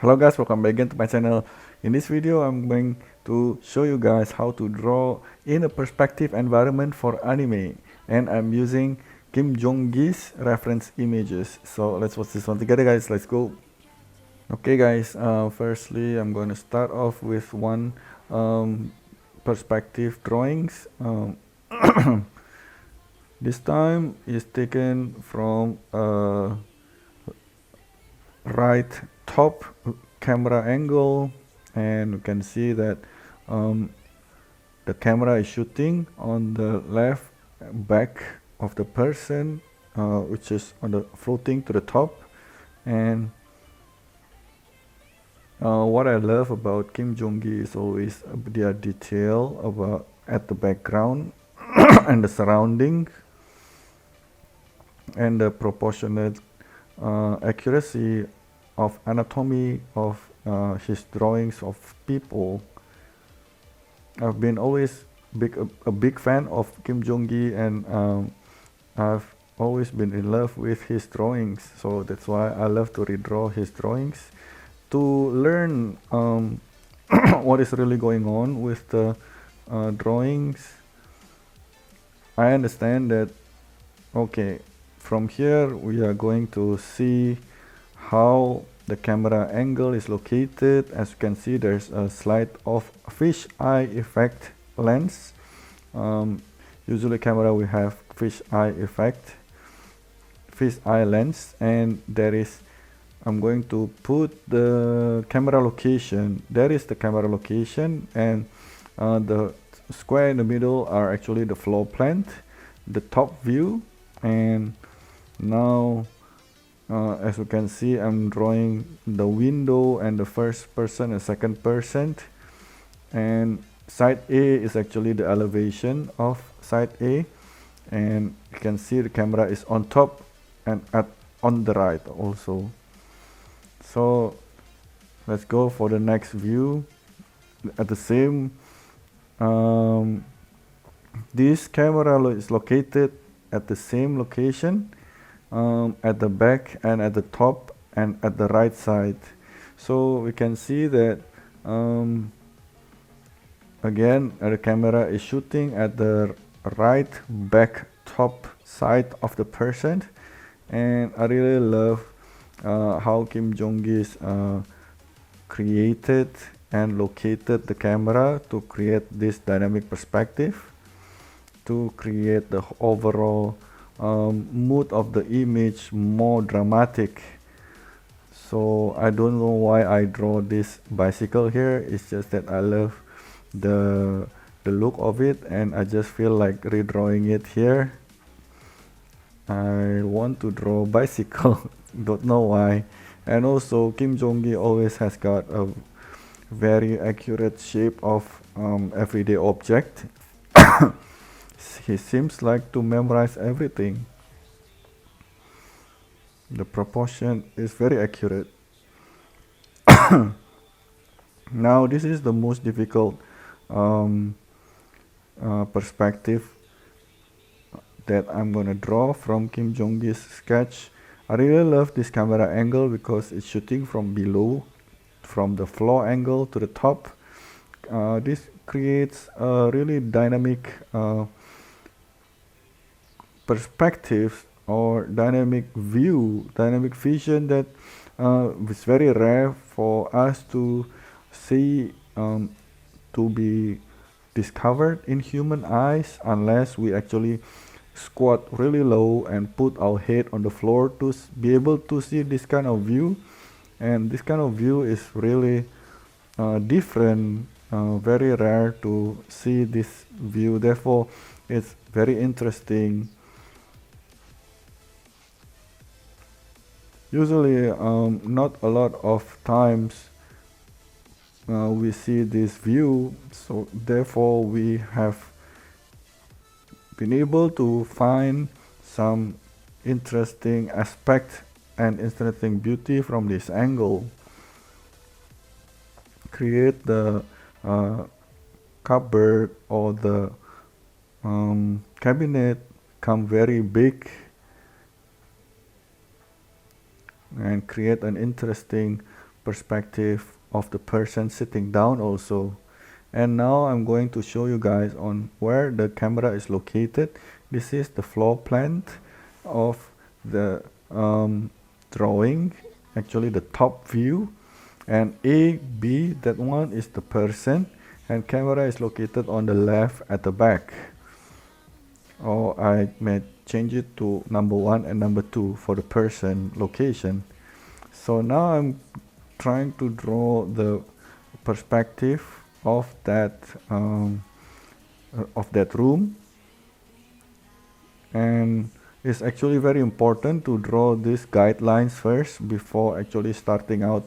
Hello guys, welcome back again to my channel. In this video I'm going to show you guys how to draw in a perspective environment for anime, and I'm using Kim Jong-gi's reference images. So let's watch this one together guys, let's go. Okay guys, firstly I'm going to start off with one perspective drawings. This time is taken from right top camera angle, and you can see that the camera is shooting on the left back of the person, which is on the floating to the top. And what I love about Kim Jong-gi is always their detail about at the background and the surrounding, and the proportionate accuracy of anatomy of his drawings of people. I've been always a big fan of Kim Jong-gi, and I've always been in love with his drawings, so that's why I love to redraw his drawings to learn what is really going on with the drawings. I understand that, okay, from here we are going to see how the camera angle is located. As you can see, there's a slide of fish eye effect lens. Usually camera we have fish eye lens, and there is, I'm going to put the camera location. There is the camera location, and the square in the middle are actually the floor plan, the top view. And now as you can see, I'm drawing the window and the first person and second person, and side A is actually the elevation of side A, and you can see the camera is on top and on the right also. So let's go for the next view. At the same, this camera is located at the same location, at the back and at the top and at the right side. So we can see that again the camera is shooting at the right back top side of the person, and I really love how Kim Jong-gi's created and located the camera to create this dynamic perspective, to create the overall mood of the image more dramatic. So I don't know why I draw this bicycle here. It's just that I love the look of it, and I just feel like redrawing it here. I want to draw bicycle. Don't know why. And also Kim Jong-gi always has got a very accurate shape of everyday object. He seems like to memorize everything. The proportion is very accurate. Now this is the most difficult perspective that I'm gonna draw from Kim Jong-gi's sketch. I really love this camera angle because it's shooting from below, from the floor angle to the top. This creates a really dynamic perspective or dynamic vision that is very rare for us to see, to be discovered in human eyes, unless we actually squat really low and put our head on the floor to be able to see this kind of view. And this kind of view is really different, very rare to see this view, therefore it's very interesting. Usually not a lot of times we see this view, so therefore we have been able to find some interesting aspect and interesting beauty from this angle. Create the cupboard or the cabinet come very big and create an interesting perspective of the person sitting down also. And now I'm going to show you guys on where the camera is located. This is the floor plan of the drawing, actually the top view, and A, B, that one is the person, and camera is located on the left at the back. Or I may change it to number 1 and number 2 for the person location. So now I'm trying to draw the perspective of that room, and it's actually very important to draw these guidelines first before actually starting out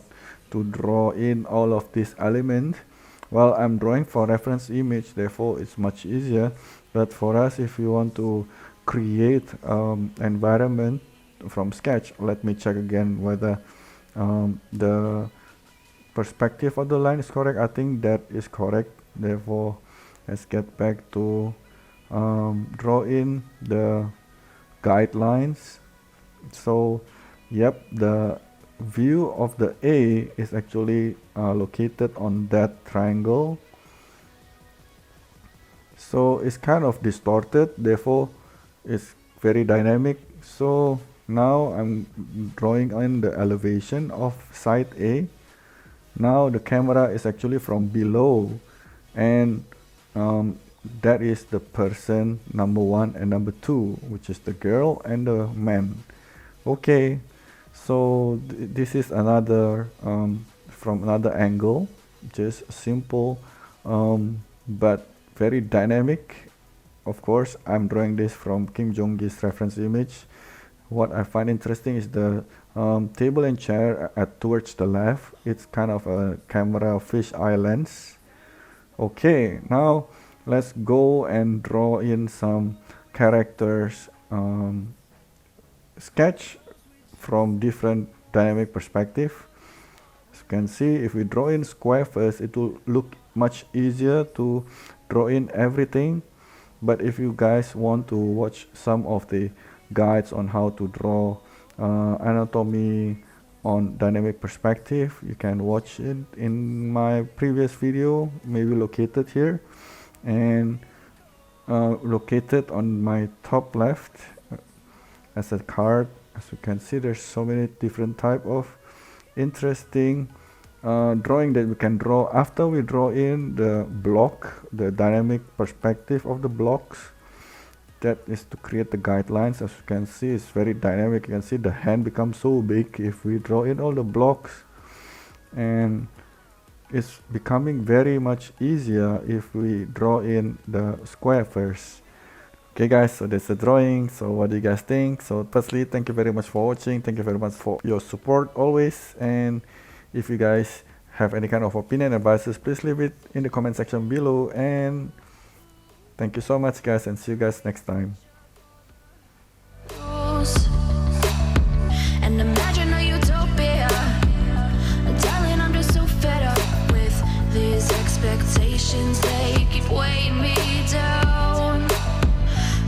to draw in all of these elements. Well, I'm drawing for reference image, therefore it's much easier, but for us, if you want to create environment from sketch, let me check again whether the perspective of the line is correct. I think that is correct, therefore let's get back to draw in the guidelines. So yep, the view of the A is actually located on that triangle, so it's kind of distorted, therefore it's very dynamic. So now I'm drawing in the elevation of side A. Now the camera is actually from below, and that is the person number 1 and number 2, which is the girl and the man. Okay, so this is another from another angle, just simple but very dynamic. Of course, I'm drawing this from Kim Jong-gi's reference image. What I find interesting is the table and chair towards the left. It's kind of a camera fisheye lens. Okay, now let's go and draw in some characters sketch from different dynamic perspective. As you can see, if we draw in square first, it will look much easier to draw in everything. But if you guys want to watch some of the guides on how to draw anatomy on dynamic perspective, you can watch it in my previous video, maybe located here, and located on my top left as a card. As you can see, there's so many different type of interesting drawing that we can draw after we draw in the block, the dynamic perspective of the blocks. That is to create the guidelines. As you can see, it's very dynamic. You can see the hand becomes so big if we draw in all the blocks, and it's becoming very much easier if we draw in the square first. Okay guys, so that's the drawing. So what do you guys think? So firstly, thank you very much for watching. Thank you very much for your support always, and if you guys have any kind of opinion, advices, please leave it in the comment section below. And thank you so much guys, and see you guys next time. And imagine a utopia. Darling, I'm just so fed up with these expectations. They keep weighing me down.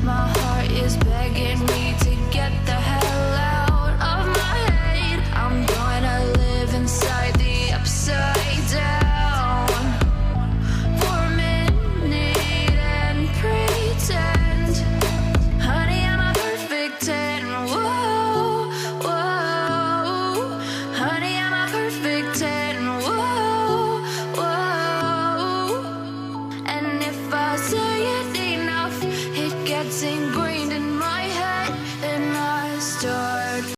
My heart is begging me to get the hell out of my head. I'm gonna live inside the upside down for a minute and pretend, honey, I'm a perfect 10. Whoa, whoa, honey, I'm a perfect 10. Whoa, whoa, and if I say it enough, it gets ingrained.